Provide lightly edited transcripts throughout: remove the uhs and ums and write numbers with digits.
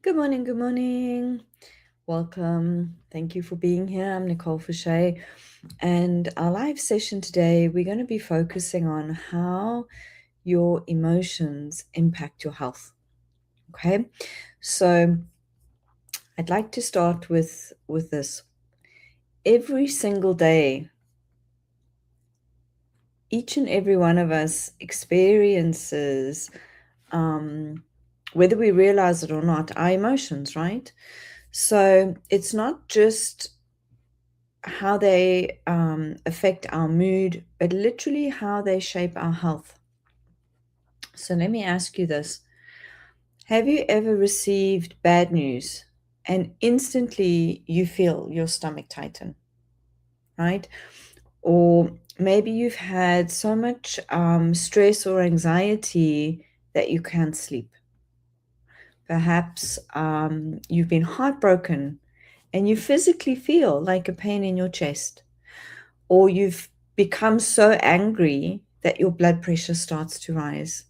Good morning, good morning. Welcome. Thank you for being here. I'm Nicole Fouché. And our live session today, we're going to be focusing on how your emotions impact your health. Okay. So I'd like to start with this. Every single day, each and every one of us experiences, whether we realize it or not, our emotions, right? So it's not just how they affect our mood, but literally how they shape our health. So let me ask you this. Have you ever received bad news and instantly you feel your stomach tighten, right? Or maybe you've had so much stress or anxiety that you can't sleep. Perhaps you've been heartbroken and you physically feel like a pain in your chest. Or you've become so angry that your blood pressure starts to rise,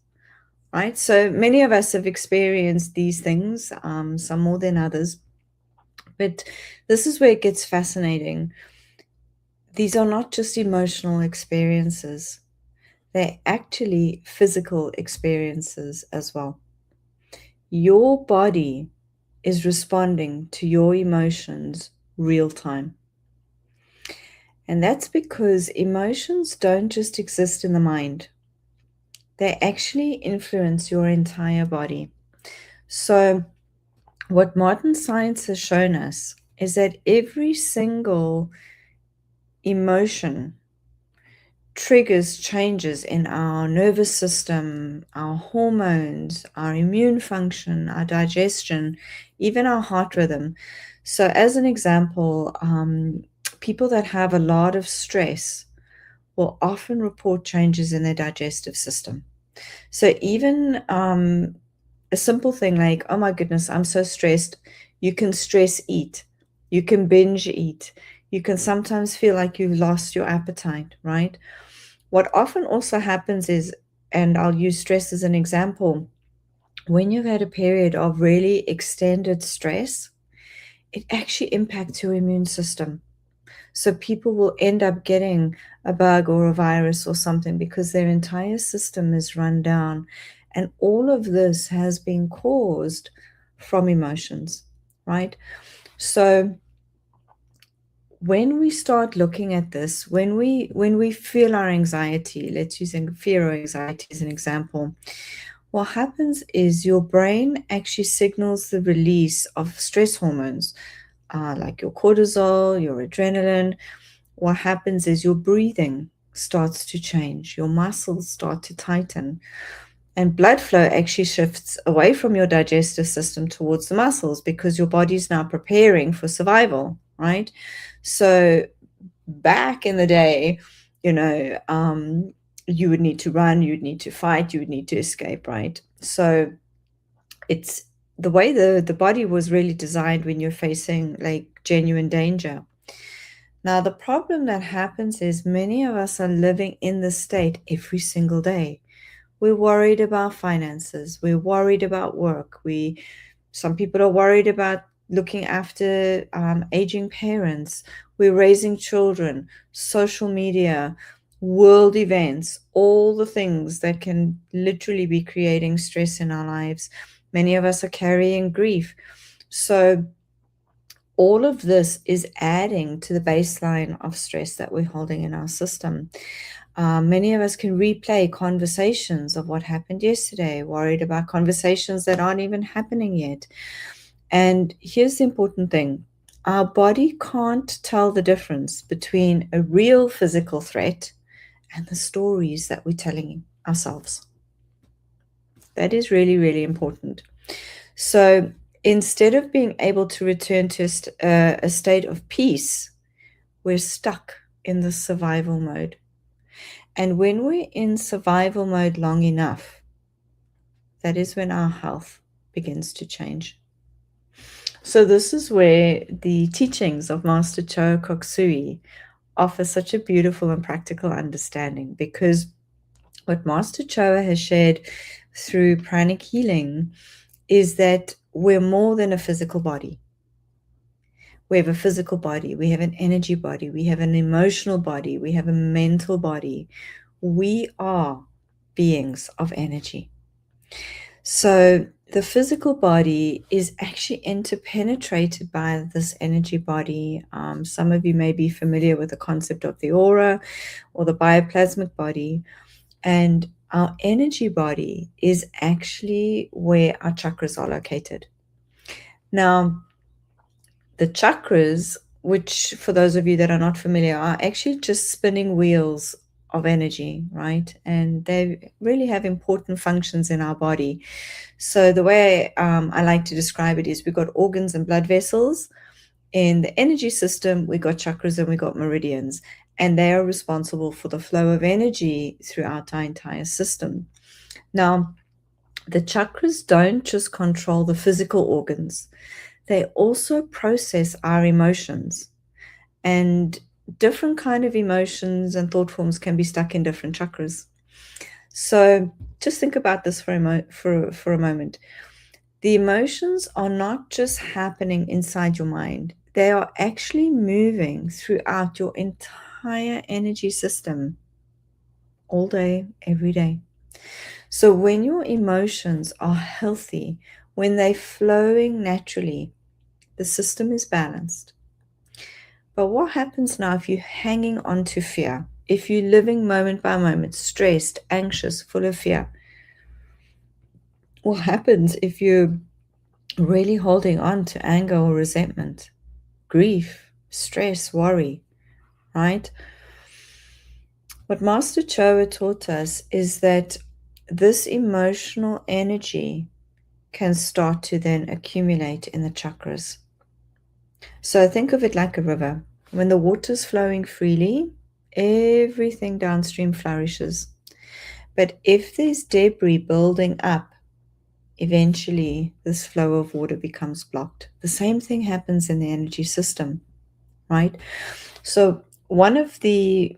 right? So many of us have experienced these things, some more than others. But this is where it gets fascinating. These are not just emotional experiences, they're actually physical experiences as well. Your body is responding to your emotions real time. And that's because emotions don't just exist in the mind. They actually influence your entire body. So, what modern science has shown us is that every single emotion triggers changes in our nervous system, our hormones, our immune function, our digestion, even our heart rhythm. So, as an example, people that have a lot of stress will often report changes in their digestive system. So even a simple thing like, oh my goodness, I'm so stressed. You can stress eat. You can binge eat. You can sometimes feel like you've lost your appetite, right? What often also happens is, and I'll use stress as an example, when you've had a period of really extended stress, it actually impacts your immune system. So people will end up getting a bug or a virus or something because their entire system is run down. And all of this has been caused from emotions, right? So when we start looking at this, when we feel our anxiety, let's use fear or anxiety as an example, what happens is your brain actually signals the release of stress hormones, like your cortisol, your adrenaline. What happens is your breathing starts to change, your muscles start to tighten, and blood flow actually shifts away from your digestive system towards the muscles because your body's now preparing for survival, right? So back in the day, you know, you would need to run, you'd need to fight, you would need to escape, right? So it's the way the body was really designed when you're facing like genuine danger. Now, the problem that happens is many of us are living in this state every single day. We're worried about finances. We're worried about work. Some people are worried about looking after aging parents. We're raising children, social media, world events, all the things that can literally be creating stress in our lives. Many of us are carrying grief. So all of this is adding to the baseline of stress that we're holding in our system. Many of us can replay conversations of what happened yesterday, worried about conversations that aren't even happening yet. And here's the important thing. Our body can't tell the difference between a real physical threat and the stories that we're telling ourselves. That is really, really important. So instead of being able to return to a state of peace, we're stuck in the survival mode. And when we're in survival mode long enough, that is when our health begins to change. So this is where the teachings of Master Cho Koksui offer such a beautiful and practical understanding, because what Master Cho has shared through pranic healing is that we're more than a physical body. We have a physical body, we have an energy body, we have an emotional body, we have a mental body. We are beings of energy. So the physical body is actually interpenetrated by this energy body. Some of you may be familiar with the concept of the aura or the bioplasmic body. And our energy body is actually where our chakras are located. Now, the chakras, which for those of you that are not familiar, are actually just spinning wheels of energy, right? And they really have important functions in our body. So the way I like to describe it is we've got organs and blood vessels. In the energy system, we got chakras and we got meridians, and they are responsible for the flow of energy throughout our entire system. Now, the chakras don't just control the physical organs, they also process our emotions. And different kind of emotions and thought forms can be stuck in different chakras. So just think about this for a moment. The emotions are not just happening inside your mind. They are actually moving throughout your entire energy system all day, every day. So when your emotions are healthy, when they're flowing naturally, the system is balanced. But what happens now if you're hanging on to fear? If you're living moment by moment, stressed, anxious, full of fear? What happens if you're really holding on to anger or resentment, grief, stress, worry, right? What Master Choa taught us is that this emotional energy can start to then accumulate in the chakras. So think of it like a river. When the water's flowing freely, everything downstream flourishes. But if there's debris building up, eventually this flow of water becomes blocked. The same thing happens in the energy system, right? So one of the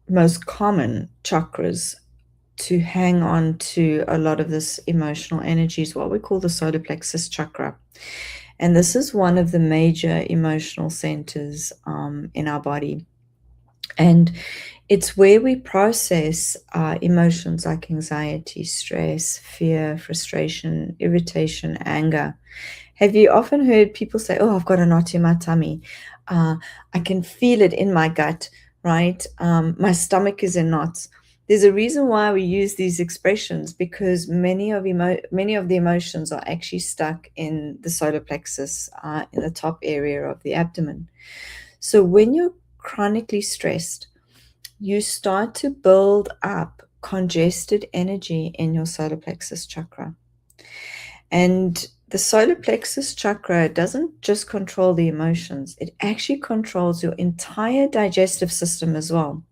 most common chakras to hang on to a lot of this emotional energy is what we call the solar plexus chakra. And this is one of the major emotional centers in our body. And it's where we process emotions like anxiety, stress, fear, frustration, irritation, anger. Have you often heard people say, oh, I've got a knot in my tummy. I can feel it in my gut, right? My stomach is in knots. There's a reason why we use these expressions, because many of the emotions are actually stuck in the solar plexus, in the top area of the abdomen. So when you're chronically stressed, you start to build up congested energy in your solar plexus chakra. And the solar plexus chakra doesn't just control the emotions, it actually controls your entire digestive system as well.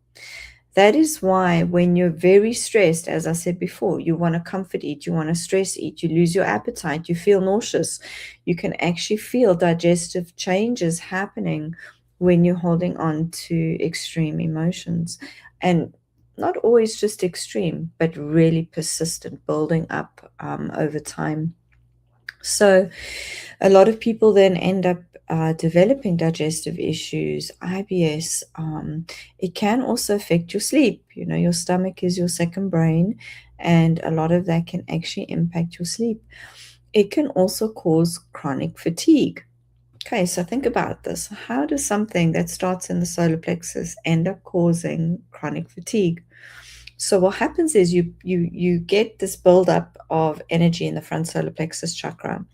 That is why when you're very stressed, as I said before, you want to comfort eat, you want to stress eat, you lose your appetite, you feel nauseous. You can actually feel digestive changes happening when you're holding on to extreme emotions. And not always just extreme, but really persistent, building up over time. So a lot of people then end up developing digestive issues, IBS. It can also affect your sleep. You know, your stomach is your second brain, and a lot of that can actually impact your sleep. It can also cause chronic fatigue. Okay, so think about this. How does something that starts in the solar plexus end up causing chronic fatigue? So what happens is you get this buildup of energy in the front solar plexus chakra.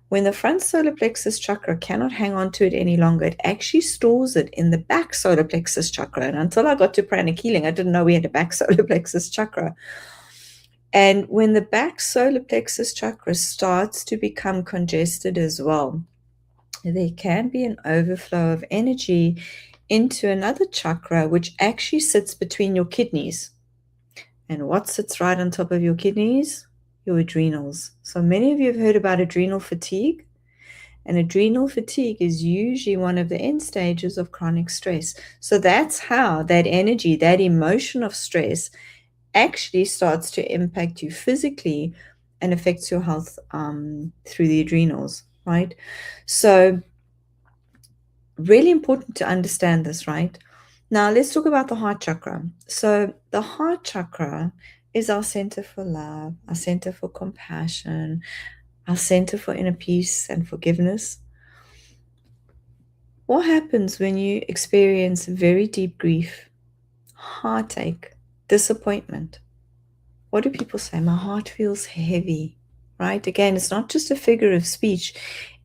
When the front solar plexus chakra cannot hang on to it any longer, it actually stores it in the back solar plexus chakra. And until I got to pranic healing, I didn't know we had a back solar plexus chakra. And when the back solar plexus chakra starts to become congested as well, there can be an overflow of energy into another chakra, which actually sits between your kidneys. And what sits right on top of your kidneys? Your adrenals. So many of you have heard about adrenal fatigue. And adrenal fatigue is usually one of the end stages of chronic stress. So that's how that energy, that emotion of stress actually starts to impact you physically and affects your health through the adrenals, right? So really important to understand this, right? Now let's talk about the heart chakra. So the heart chakra is our center for love, our center for compassion, our center for inner peace and forgiveness. What happens when you experience very deep grief, heartache, disappointment? What do people say? My heart feels heavy, right? Again, it's not just a figure of speech.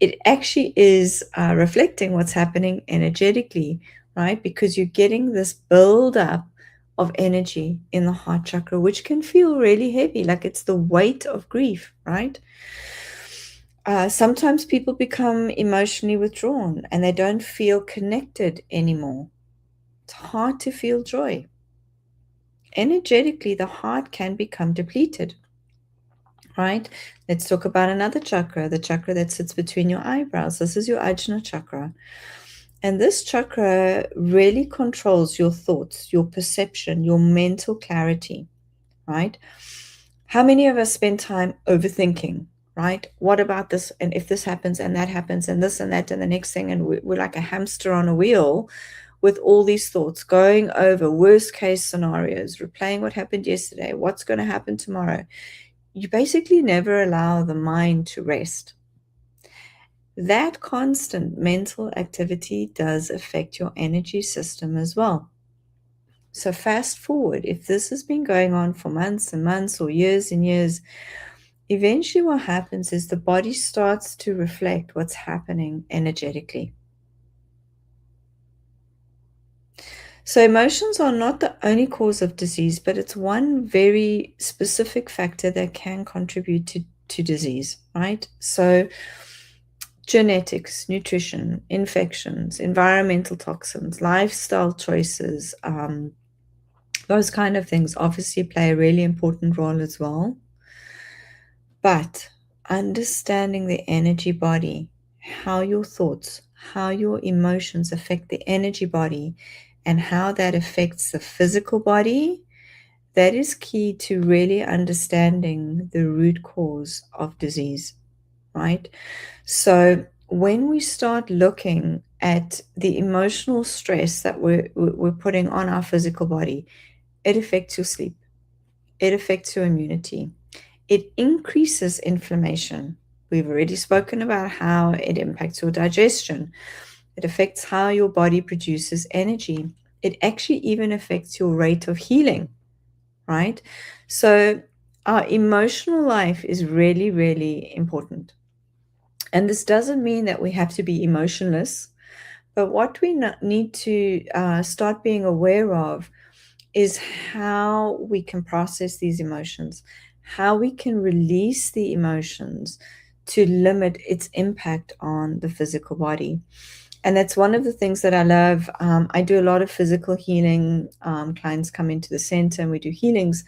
It actually is reflecting what's happening energetically, right? Because you're getting this build-up of energy in the heart chakra, which can feel really heavy, like it's the weight of grief, right? Sometimes people become emotionally withdrawn and they don't feel connected anymore. It's hard to feel joy. Energetically, the heart can become depleted, right? Let's talk about another chakra, the chakra that sits between your eyebrows. This is your Ajna chakra. And this chakra really controls your thoughts, your perception, your mental clarity, right? How many of us spend time overthinking, right? What about this? And if this happens and that happens and this and that and the next thing, and we're like a hamster on a wheel with all these thoughts, going over worst case scenarios, replaying what happened yesterday, what's going to happen tomorrow. You basically never allow the mind to rest. That constant mental activity does affect your energy system as well. So fast forward, if this has been going on for months and months or years and years, eventually what happens is the body starts to reflect what's happening energetically. So emotions are not the only cause of disease, but it's one very specific factor that can contribute to disease, right? So genetics, nutrition, infections, environmental toxins, lifestyle choices, those kind of things obviously play a really important role as well. But understanding the energy body, how your thoughts, how your emotions affect the energy body, and how that affects the physical body, that is key to really understanding the root cause of disease, right? So when we start looking at the emotional stress that we're putting on our physical body, it affects your sleep. It affects your immunity. It increases inflammation. We've already spoken about how it impacts your digestion. It affects how your body produces energy. It actually even affects your rate of healing, right? So our emotional life is really, really important. And this doesn't mean that we have to be emotionless, but what we need to start being aware of is how we can process these emotions, how we can release the emotions to limit its impact on the physical body. And that's one of the things that I love. I do a lot of physical healing. Clients come into the center and we do healings.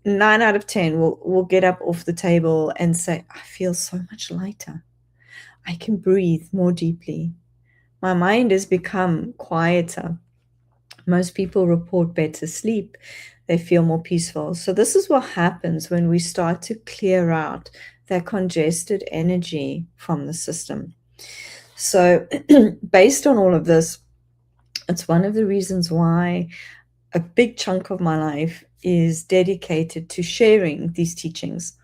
9 out of 10 will get up off the table and say, I feel so much lighter. I can breathe more deeply. My mind has become quieter. Most people report better sleep. They feel more peaceful. So this is what happens when we start to clear out that congested energy from the system. So based on all of this, it's one of the reasons why a big chunk of my life is dedicated to sharing these teachings.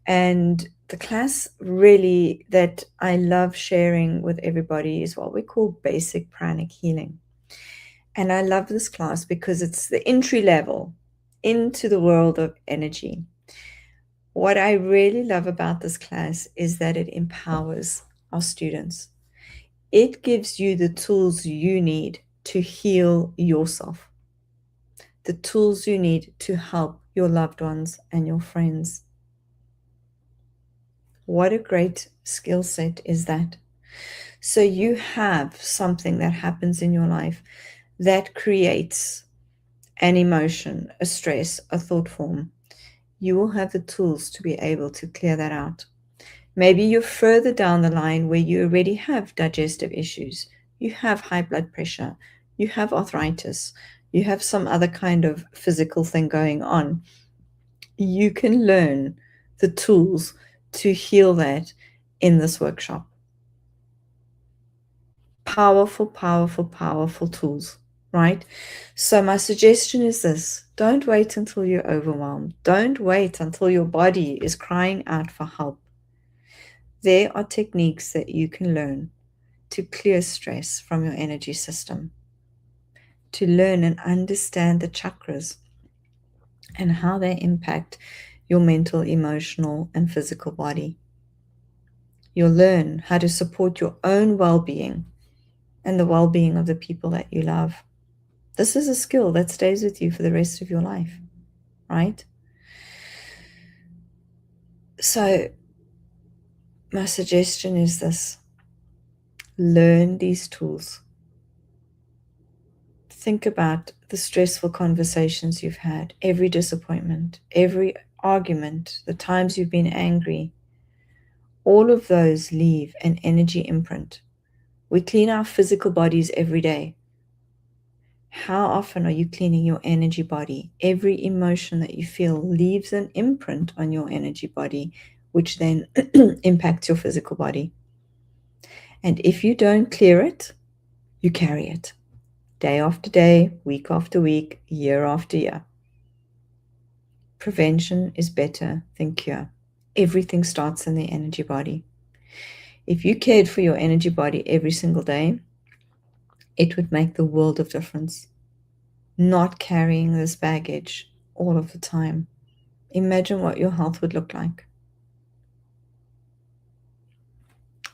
And the class really that I love sharing with everybody is what we call basic pranic healing. And I love this class because it's the entry level into the world of energy. What I really love about this class is that it empowers our students. It gives you the tools you need to heal yourself, the tools you need to help your loved ones and your friends. What a great skill set is that. So you have something that happens in your life that creates an emotion, a stress, a thought form. You will have the tools to be able to clear that out. Maybe you're further down the line where you already have digestive issues. You have high blood pressure. You have arthritis. You have some other kind of physical thing going on. You can learn the tools to heal that in this workshop. Powerful, powerful, powerful tools, right? So my suggestion is this: don't wait until you're overwhelmed. Don't wait until your body is crying out for help. There are techniques that you can learn to clear stress from your energy system, to learn and understand the chakras and how they impact your mental, emotional, and physical body. You'll learn how to support your own well-being and the well-being of the people that you love. This is a skill that stays with you for the rest of your life, right? So my suggestion is this: learn these tools. Think about the stressful conversations you've had, every disappointment, every argument, the times you've been angry. All of those leave an energy imprint. We clean our physical bodies every day. How often are you cleaning your energy body? Every emotion that you feel leaves an imprint on your energy body, which then impacts your physical body. And if you don't clear it, you carry it day after day, week after week, year after year. Prevention is better than cure. Everything starts in the energy body. If you cared for your energy body every single day, it would make the world of difference. Not carrying this baggage all of the time. Imagine what your health would look like.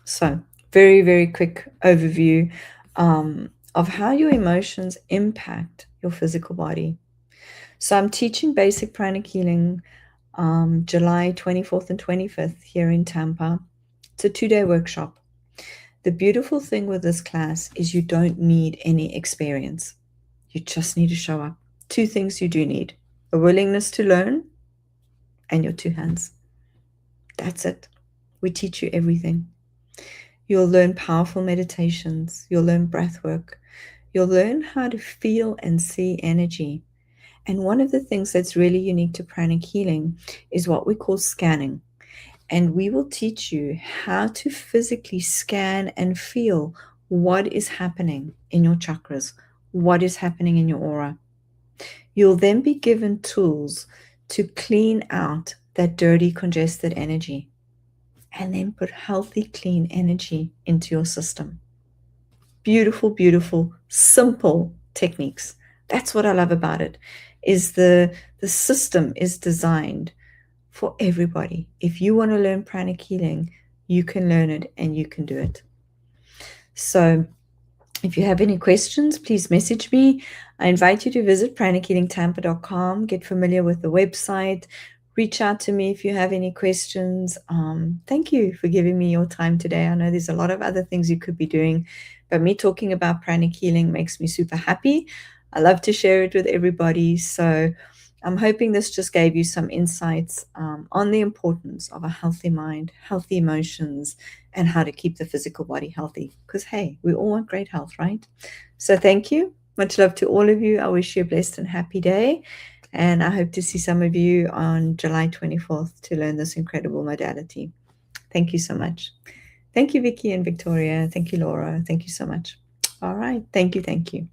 So, very, very quick overview of how your emotions impact your physical body. So I'm teaching basic pranic healing July 24th and 25th here in Tampa. It's a 2-day workshop. The beautiful thing with this class is you don't need any experience. You just need to show up. 2 things you do need: a willingness to learn and your 2 hands. That's it. We teach you everything. You'll learn powerful meditations. You'll learn breath work. You'll learn how to feel and see energy. And one of the things that's really unique to pranic healing is what we call scanning. And we will teach you how to physically scan and feel what is happening in your chakras, what is happening in your aura. You'll then be given tools to clean out that dirty, congested energy, and then put healthy, clean energy into your system. Beautiful, beautiful, simple techniques. That's what I love about it, is the system is designed for everybody. If you want to learn pranic healing, you can learn it and you can do it. So if you have any questions, please message me. I invite you to visit pranichealingtampa.com, get familiar with the website, reach out to me if you have any questions. Thank you for giving me your time today. I know there's a lot of other things you could be doing, but me talking about pranic healing makes me super happy. I love to share it with everybody. So I'm hoping this just gave you some insights on the importance of a healthy mind, healthy emotions, and how to keep the physical body healthy. Because, hey, we all want great health, right? So thank you. Much love to all of you. I wish you a blessed and happy day. And I hope to see some of you on July 24th to learn this incredible modality. Thank you so much. Thank you, Vicky and Victoria. Thank you, Laura. Thank you so much. All right. Thank you. Thank you.